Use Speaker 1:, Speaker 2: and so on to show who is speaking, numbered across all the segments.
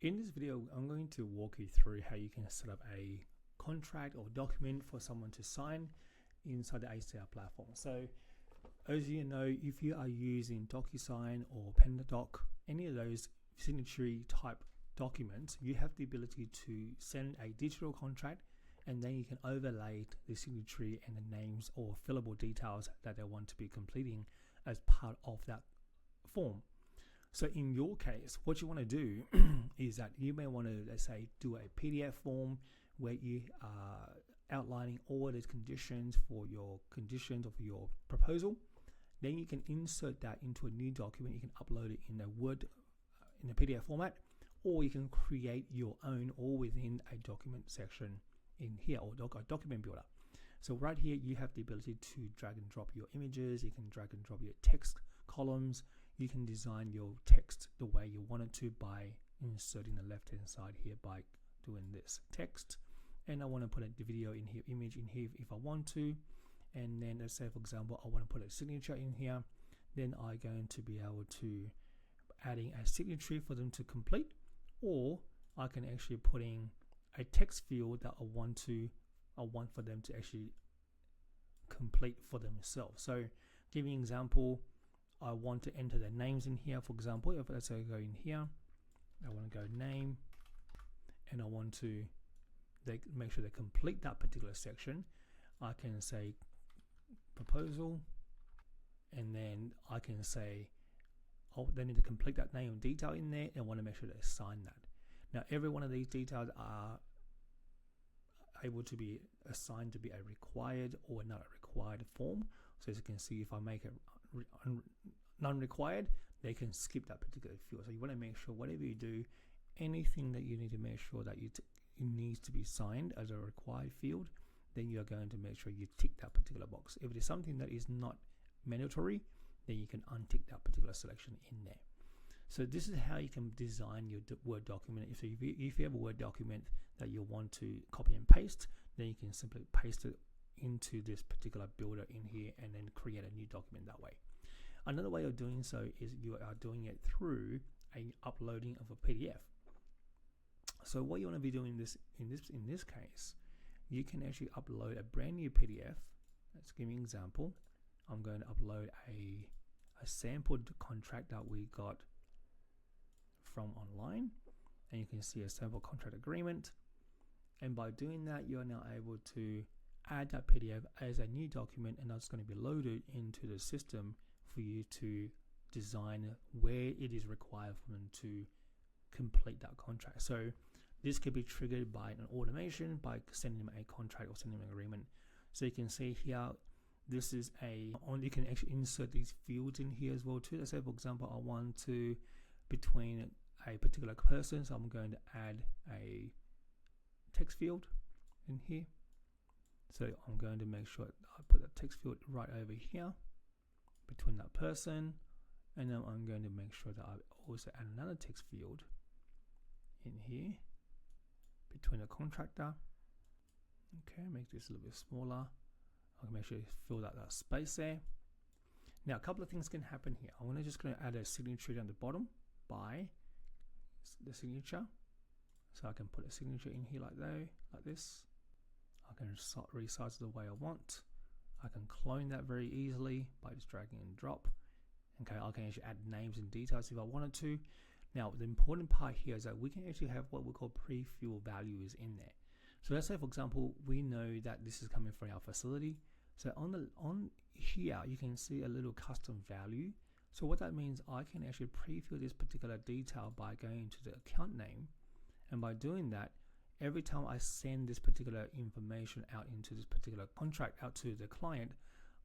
Speaker 1: In this video, I'm going to walk you through how you can set up a contract or document for someone to sign inside the ACR platform. So as you know, if you are using DocuSign or PenDoc, any of those signatory type documents, you have the ability to send a digital contract, and then you can overlay the signatory and the names or fillable details that they want to be completing as part of that form. So in your case, what you want to do is that you may want to, let's say, do a PDF form where you are outlining all the conditions for your proposal. Then you can insert that into a new document. You can upload it in a Word, in a PDF format, or you can create your own all within a document section in here, or a document builder. So right here, you have the ability to drag and drop your images. You can drag and drop your text columns. You can design your text the way you want it to by inserting the left hand side here by doing this text. And I want to put a video in here, image in here if I want to. And then let's say, for example, I want to put a signature in here. Then I'm going to be able to adding a signature for them to complete, or I can actually put in a text field that I want for them to actually complete for themselves. So give me an example. I want to enter their names in here. For example, if let's say I go in here, I want to go name, and I want to make sure they complete that particular section. I can say proposal, and then I can say, oh, they need to complete that name and detail in there, and I want to make sure they sign that. Now, every one of these details are able to be assigned to be a required or not a required form. So as you can see, if I make it non-required, they can skip that particular field. So you want to make sure whatever you do, anything that you need to make sure that it needs to be signed as a required field, then you are going to make sure you tick that particular box. If it is something that is not mandatory, then you can untick that particular selection in there. So this is how you can design your Word document. If you have a Word document that you want to copy and paste, then you can simply paste it into this particular builder in here and then create a new document that way. Another way of doing so is you are doing it through a uploading of a PDF. So what you want to be doing in this case, you can actually upload a brand new PDF. Let's give me an example. I'm going to upload a sampled contract that we got from online, and you can see a sample contract agreement. And by doing that, you are now able to add that PDF as a new document, and that's going to be loaded into the system for you to design where it is required for them to complete that contract. So this could be triggered by an automation by sending them a contract or sending them an agreement. So you can see here, this is you can actually insert these fields in here as well too. Let's say, for example, I want to between a particular person, so I'm going to add a text field in here. So I'm going to make sure I put that text field right over here between that person, and then I'm going to make sure that I also add another text field in here between the contractor. Okay, make this a little bit smaller. I'll make sure you fill that space there. Now, a couple of things can happen here. I'm just going to add a signature down the bottom by the signature. So I can put a signature in here like this. I can resize it the way I want. I can clone that very easily by just dragging and drop. Okay, I can actually add names and details if I wanted to. Now, the important part here is that we can actually have what we call pre-fill values in there. So let's say, for example, we know that this is coming from our facility. So on here, you can see a little custom value. So what that means, I can actually pre-fill this particular detail by going to the account name. And by doing that, every time I send this particular information out into this particular contract out to the client,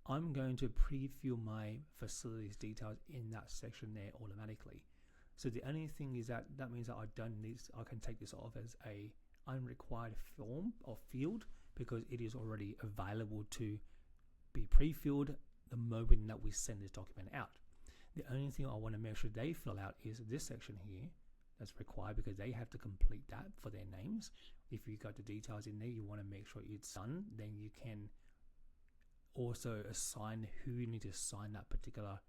Speaker 1: I'm going to pre-fill my facilities details in that section there automatically. So the only thing is that means that I've done this, I can take this off as a unrequired form or field because it is already available to be pre-filled the moment that we send this document out. The only thing I want to make sure they fill out is this section here that's required because they have to complete that for their names. If you got the details in there, you want to make sure it's done, then you can also assign who you need to sign that particular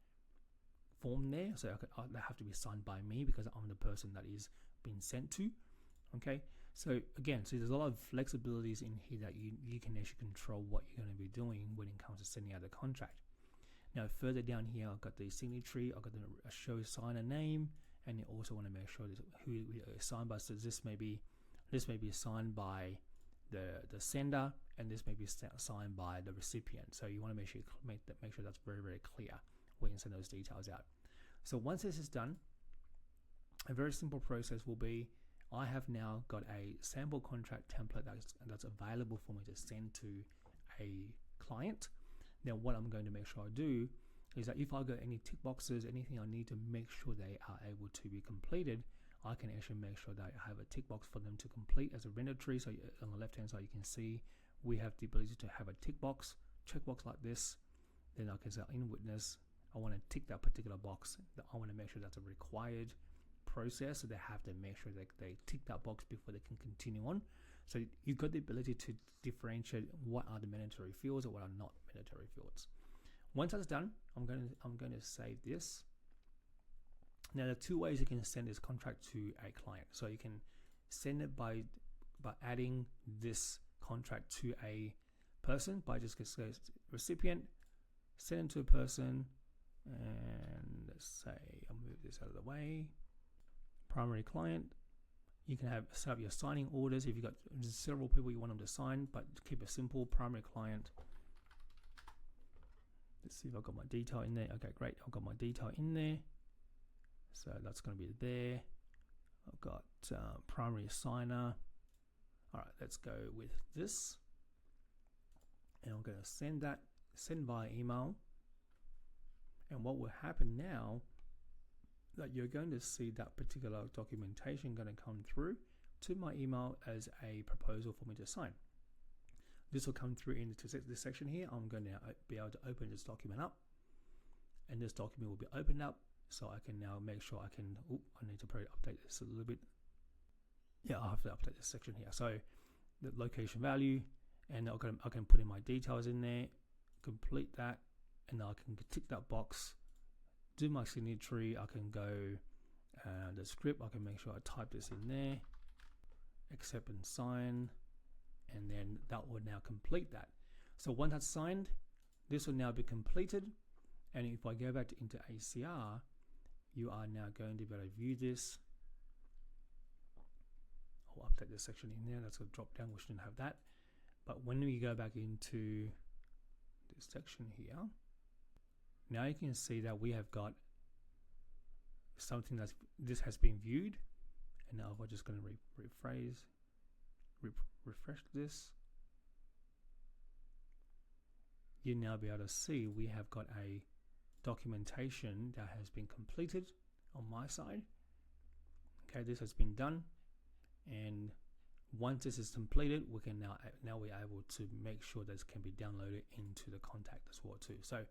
Speaker 1: form there, so they have to be signed by me because I'm the person that is being sent to. Okay, so again, so there's a lot of flexibilities in here that you can actually control what you're going to be doing when it comes to sending out the contract. Now further down here, I've got the signatory, I've got the show signer name, and you also want to make sure who is signed by. So this may be signed by the sender, and this may be signed by the recipient. So you want to make sure that's very, very clear when you send those details out. So once this is done, a very simple process will be, I have now got a sample contract template that's available for me to send to a client. Now what I'm going to make sure I do is that if I got any tick boxes, anything I need to make sure they are able to be completed, I can actually make sure that I have a tick box for them to complete as a render tree. So on the left hand side you can see we have the ability to have a tick box, checkbox like this. Then I can say in witness, I want to tick that particular box. I want to make sure that's a required process, so they have to make sure that they tick that box before they can continue on. So you've got the ability to differentiate what are the mandatory fields or what are not mandatory fields. Once that's done, I'm going to save this. Now there are two ways you can send this contract to a client. So you can send it by adding this contract to a person by just saying recipient, send it to a person, and let's say I'll move this out of the way. Primary client. You can set up your signing orders if you've got several people you want them to sign, but keep it simple. Primary client. Let's see if I've got my detail in there. Okay, great. I've got my detail in there. So that's going to be there. I've got primary signer. All right, let's go with this. And I'm going to send via email. And what will happen now, that you're going to see that particular documentation going to come through to my email as a proposal for me to sign. This will come through into this section here. I'm going to be able to open this document up, and this document will be opened up, so I can now make sure I can, I need to probably update this a little bit. Yeah, I'll have to update this section here. So the location value, and I can put in my details in there, complete that, and I can tick that box, do my signatory. I can go the script, I can make sure I type this in there, accept and sign, and then that will now complete that. So once that's signed, this will now be completed, and if I go back into ACR, you are now going to be able to view this. I'll update this section in there. That's a drop down, we shouldn't have that. But when we go back into this section here, now you can see that we have got something this has been viewed. And now we're just going to refresh this. You now be able to see we have got a documentation that has been completed on my side. Okay, this has been done, and once this is completed, we can now we're able to make sure that it can be downloaded into the contact as well too. So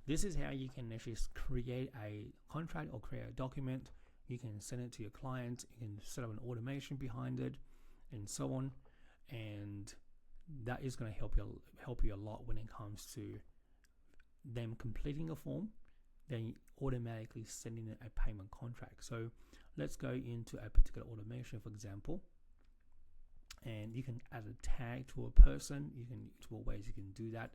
Speaker 1: this is how you can actually create a contract or create a document. You can send it to your client, you can set up an automation behind it, and so on. And that is going to help you a lot when it comes to them completing a form, then automatically sending in a payment contract. So let's go into a particular automation, for example, and you can add a tag to a person. You can multiple ways you can do that.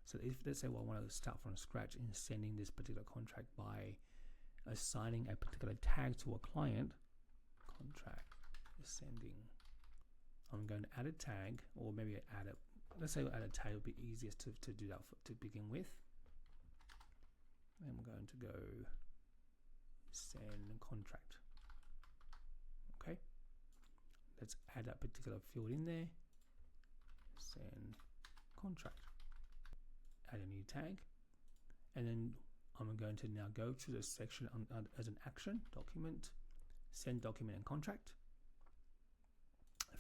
Speaker 1: So if let's say I want to start from scratch in sending this particular contract by assigning a particular tag to a client, contract sending, I'm going to add a tag, or maybe let's say add a tag would be easiest to do that to begin with. And we're going to go send contract. Okay, let's add that particular field in there, send contract, add a new tag, and then I'm going to now go to the section as an action, document, send document and contract.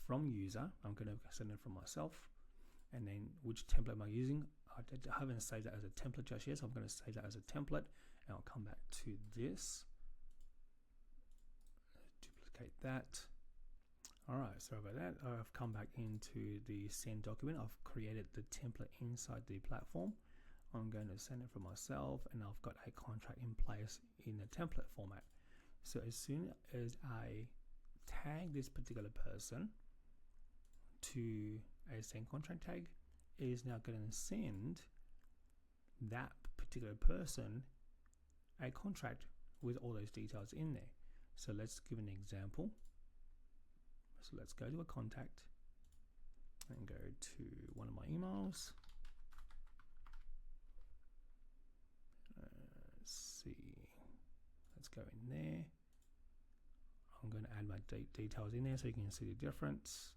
Speaker 1: From user, I'm going to send it from myself, and then which template am I using? I haven't saved that as a template just yet, so I'm going to save that as a template, and I'll come back to this, duplicate that. Alright, sorry about that. I've come back into the send document. I've created the template inside the platform. I'm going to send it for myself, and I've got a contract in place in a template format. So as soon as I tag this particular person to a send contract tag, it is now going to send that particular person a contract with all those details in there. So let's give an example. So let's go to a contact and go to one of my emails. Let's see. Let's go in there. I'm going to add my details in there so you can see the difference.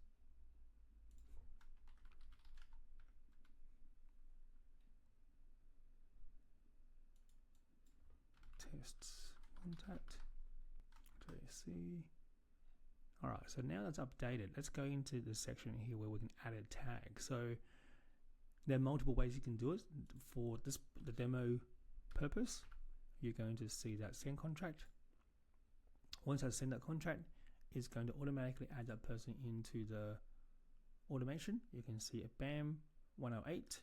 Speaker 1: Tests contact. JC. All right, so now that's updated. Let's go into the section here where we can add a tag. So there are multiple ways you can do it. For the demo purpose, you're going to see that send contract. Once I send that contract, it's going to automatically add that person into the automation. You can see it, bam, 108,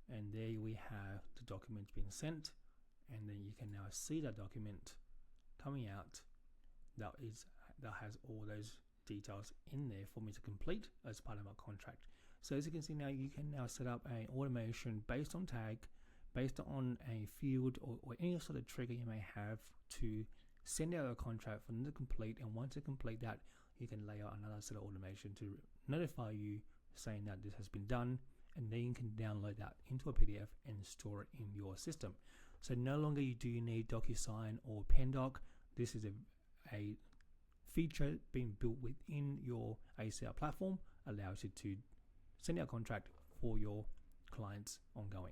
Speaker 1: and there we have the document being sent, and then you can now see that document coming out that has all those details in there for me to complete as part of my contract. So as you can see now, you can now set up an automation based on tag, based on a field or any sort of trigger you may have to send out a contract for them to complete. And once you complete that, you can lay out another set of automation to notify you saying that this has been done, and then you can download that into a PDF and store it in your system. So no longer do you need DocuSign or PenDoc. This is a feature being built within your ACR platform, allows you to send out a contract for your clients ongoing.